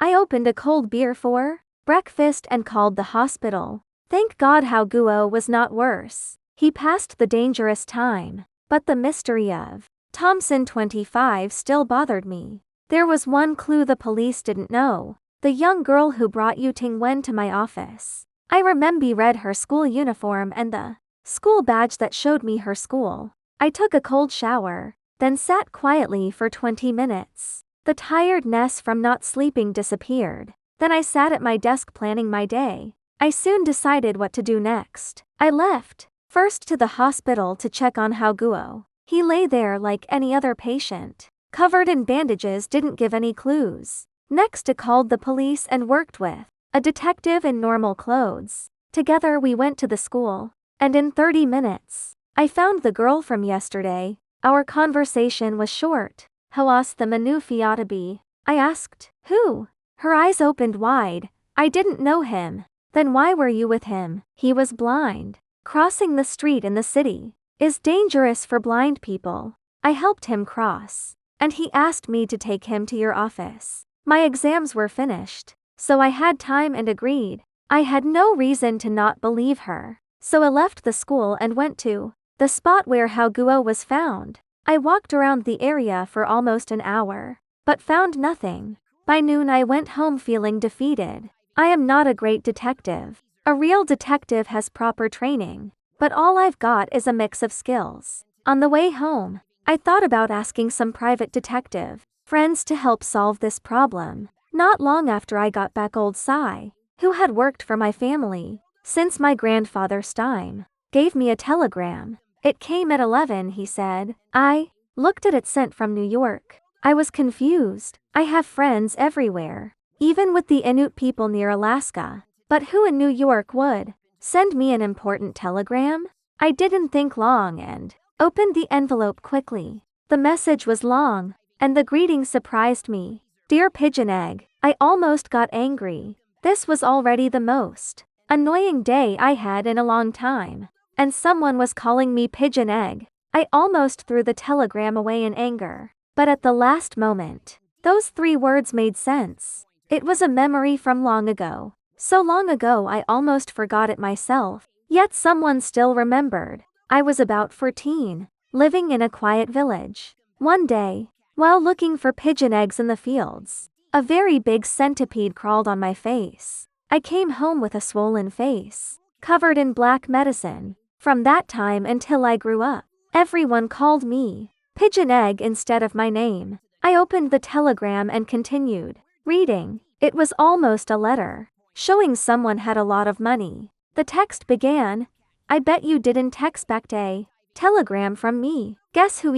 I opened a cold beer for breakfast and called the hospital. Thank God Guo was not worse. He passed the dangerous time. But the mystery of Thompson 25 still bothered me. There was one clue the police didn't know. The young girl who brought Yu Tingwen to my office. I remember read her school uniform and the school badge that showed me her school. I took a cold shower, then sat quietly for 20 minutes. The tiredness from not sleeping disappeared. Then I sat at my desk planning my day. I soon decided what to do next. I left, first to the hospital to check on Guo. He lay there like any other patient. Covered in bandages, didn't give any clues. Next I called the police and worked with a detective in normal clothes. Together we went to the school, and in 30 minutes, I found the girl from yesterday. Our conversation was short. How's the manu Fiatabi? I asked. Who? Her eyes opened wide. I didn't know him. Then why were you with him? He was blind. Crossing the street in the city is dangerous for blind people. I helped him cross, and he asked me to take him to your office. My exams were finished, so I had time and agreed. I had no reason to not believe her, so I left the school and went to the spot where Guo was found. I walked around the area for almost an hour, but found nothing. By noon I went home feeling defeated. I am not a great detective. A real detective has proper training, but all I've got is a mix of skills. On the way home, I thought about asking some private detective friends to help solve this problem. Not long after I got back, old Sai, who had worked for my family since my grandfather's time, gave me a telegram. It came at 11, he said. I looked at it, sent from New York. I was confused. I have friends everywhere, even with the Inuit people near Alaska. But who in New York would send me an important telegram? I didn't think long and opened the envelope quickly. The message was long, and the greeting surprised me. Dear Pigeon Egg, I almost got angry. This was already the most annoying day I had in a long time, and someone was calling me Pigeon Egg. I almost threw the telegram away in anger, but at the last moment, those 3 words made sense. It was a memory from long ago. So long ago I almost forgot it myself, yet someone still remembered. I was about 14, living in a quiet village. One day, while looking for pigeon eggs in the fields, a very big centipede crawled on my face. I came home with a swollen face, covered in black medicine. From that time until I grew up, everyone called me Pigeon Egg instead of my name. I opened the telegram and continued reading. It was almost a letter, showing someone had a lot of money. The text began, I bet you didn't expect a telegram from me. Guess who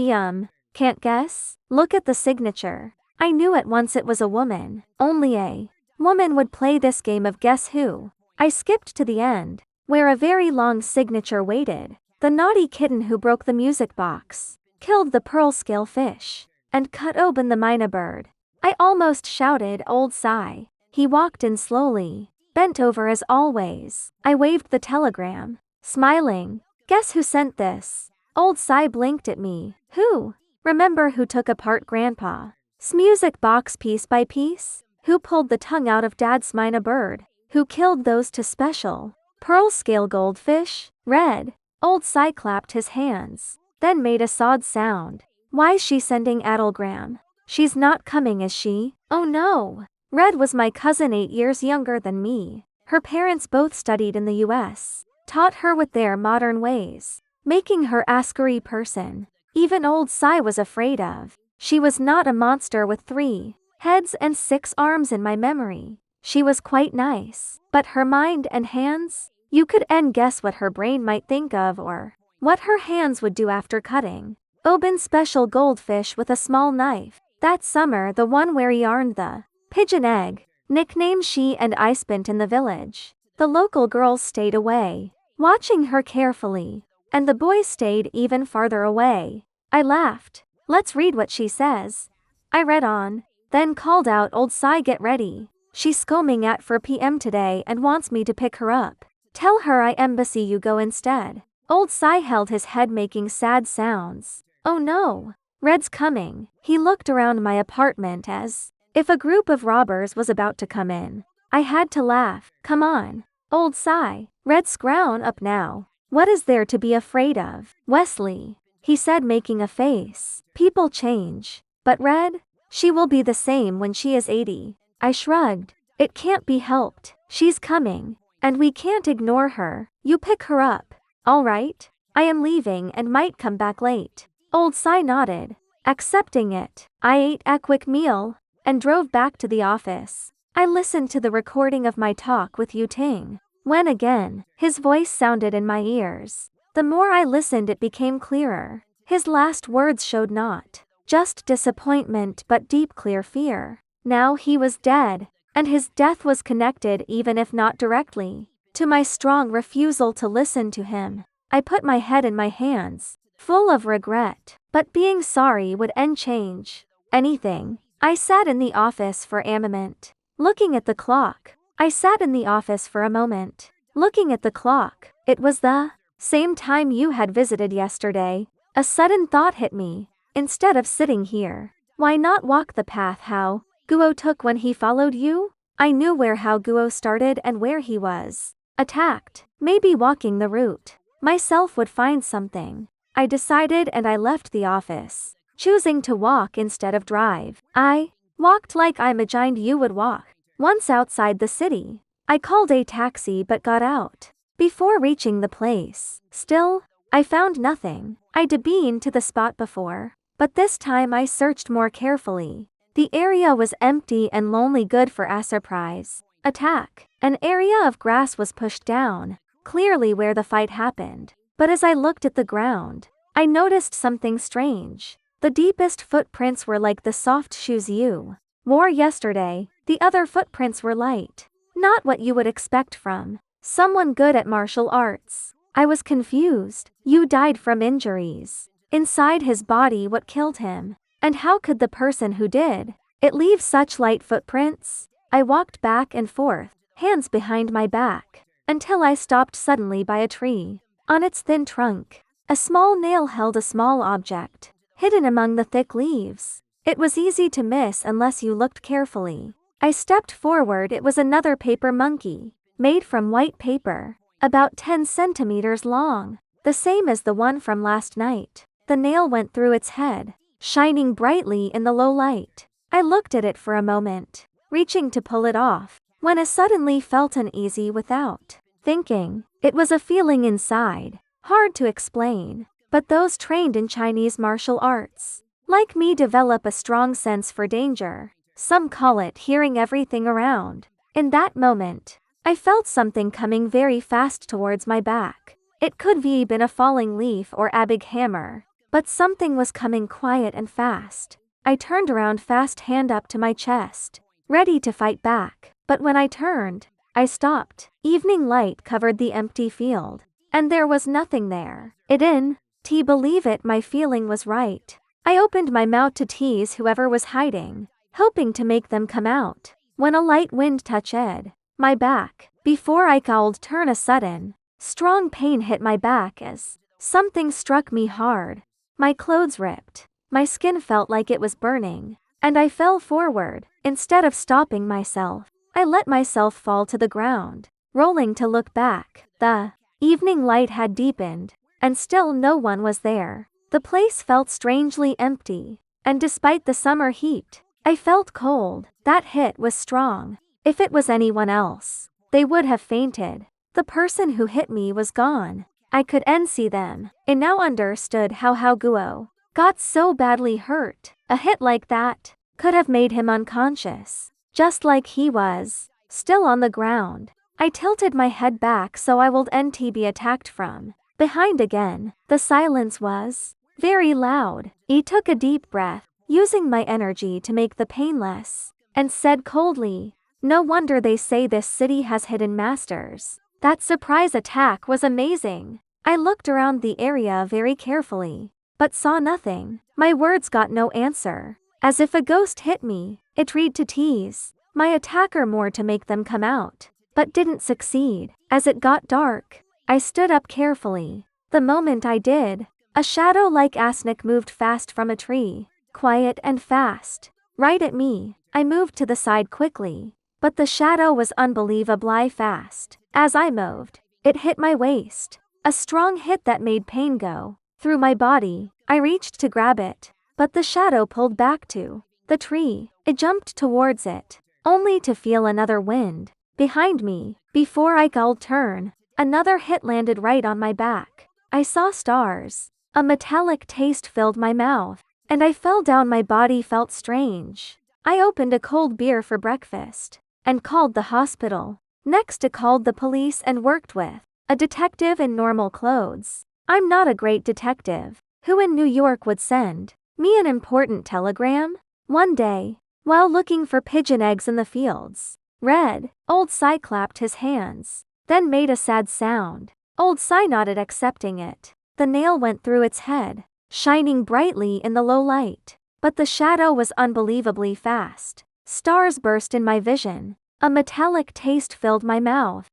can't guess? Look at the signature. I knew at once it was a woman. Only a woman would play this game of guess who. I skipped to the end, where a very long signature waited. The naughty kitten who broke the music box, killed the pearl scale fish, and cut open the mynah bird. I almost shouted, old Sai. He walked in slowly, bent over as always. I waved the telegram, smiling. Guess who sent this? Old Sai blinked at me. Who? Remember who took apart Grandpa's music box piece by piece? Who pulled the tongue out of Dad's mynah bird? Who killed those 2 special pearl scale goldfish? Red. Old Sai clapped his hands, then made a sawed sound. Why's she sending Adelgram? She's not coming, is she? Oh no. Red was my cousin 8 years younger than me. Her parents both studied in the US, taught her with their modern ways, making her a scary person. Even old Sai was afraid of. She was not a monster with 3 heads and 6 arms in my memory. She was quite nice, but her mind and hands? You could guess what her brain might think of or what her hands would do after cutting open special goldfish with a small knife. That summer, the one where he earned the Pigeon Egg nickname, she and I spent in the village. The local girls stayed away, watching her carefully, and the boys stayed even farther away. I laughed. Let's read what she says. I read on, then called out, old Sai, get ready. She's coming at 4 p.m. today and wants me to pick her up. Tell her I embassy you go instead. Old Sai held his head, making sad sounds. Oh no. Red's coming. He looked around my apartment as If a group of robbers was about to come in, I had to laugh. Come on, old Cy, Red's grown up now. What is there to be afraid of? Wesley, he said, making a face. People change. But Red? She will be the same when she is 80. I shrugged. It can't be helped. She's coming. And we can't ignore her. You pick her up. All right. I am leaving and might come back late. Old Cy nodded, accepting it. I ate a quick meal and drove back to the office. I listened to the recording of my talk with Yu Ting. When again, his voice sounded in my ears. The more I listened, it became clearer. His last words showed not just disappointment but deep, clear fear. Now he was dead, and his death was connected, even if not directly, to my strong refusal to listen to him. I put my head in my hands, full of regret, but being sorry would end change anything. I sat in the office for a moment, looking at the clock. I sat in the office for a moment, looking at the clock. It was the same time you had visited yesterday. A sudden thought hit me. Instead of sitting here, why not walk the path Hao Guo took when he followed you? I knew where Hao Guo started and where he was attacked. Maybe walking the route myself would find something. I decided, and I left the office, choosing to walk instead of drive. I walked like I imagined you would walk. Once outside the city, I called a taxi but got out before reaching the place. Still, I found nothing. I'd been to the spot before, but this time I searched more carefully. The area was empty and lonely, good for a surprise attack. An area of grass was pushed down, clearly where the fight happened. But as I looked at the ground, I noticed something strange. The deepest footprints were like the soft shoes you wore yesterday. The other footprints were light. Not what you would expect from someone good at martial arts. I was confused. You died from injuries inside his body. What killed him? And how could the person who did it leave such light footprints? I walked back and forth, hands behind my back, until I stopped suddenly by a tree. On its thin trunk, a small nail held a small object, hidden among the thick leaves. It was easy to miss unless you looked carefully. I stepped forward. It was another paper monkey, made from white paper, about 10 centimeters long, the same as the one from last night. The nail went through its head, shining brightly in the low light. I looked at it for a moment, reaching to pull it off, when I suddenly felt uneasy without thinking. It was a feeling inside, hard to explain, but those trained in Chinese martial arts, like me, develop a strong sense for danger. Some call it hearing everything around. In that moment, I felt something coming very fast towards my back. It could have been a falling leaf or a big hammer, but something was coming quiet and fast. I turned around fast, hand up to my chest, ready to fight back. But when I turned, I stopped. Evening light covered the empty field, and there was nothing there. I didn't believe it. My feeling was right. I opened my mouth to tease whoever was hiding, hoping to make them come out, when a light wind touched my back. Before I could turn, a sudden, strong pain hit my back as something struck me hard. My clothes ripped. My skin felt like it was burning, and I fell forward. Instead of stopping myself, I let myself fall to the ground, rolling to look back. The evening light had deepened, and still no one was there. The place felt strangely empty, and despite the summer heat, I felt cold. That hit was strong. If it was anyone else, they would have fainted. The person who hit me was gone. I could see them. I now understood how Hao Guo got so badly hurt. A hit like that could have made him unconscious, just like he was still on the ground. I tilted my head back so I would be attacked from behind again. The silence was very loud. I took a deep breath, using my energy to make the pain less, and said coldly, "No wonder they say this city has hidden masters." That surprise attack was amazing. I looked around the area very carefully, but saw nothing. My words got no answer. As if a ghost hit me, it tried to tease my attacker more to make them come out, but didn't succeed. As it got dark, I stood up carefully. The moment I did, a shadow like a snake moved fast from a tree, quiet and fast, right at me. I moved to the side quickly, but the shadow was unbelievably fast. As I moved, it hit my waist. A strong hit that made pain go through my body. I reached to grab it, but the shadow pulled back to the tree. I jumped towards it, only to feel another wind behind me. Before I could turn, another hit landed right on my back. I saw stars. A metallic taste filled my mouth, and I fell down. My body felt strange. I opened a cold beer for breakfast and called the hospital. Next, I called the police and worked with a detective in normal clothes. I'm not a great detective. Who in New York would send me an important telegram? One day, while looking for pigeon eggs in the fields, Old Cy clapped his hands, then made a sad sound. Old Cy nodded, accepting it. The nail went through its head, shining brightly in the low light. But the shadow was unbelievably fast. Stars burst in my vision. A metallic taste filled my mouth.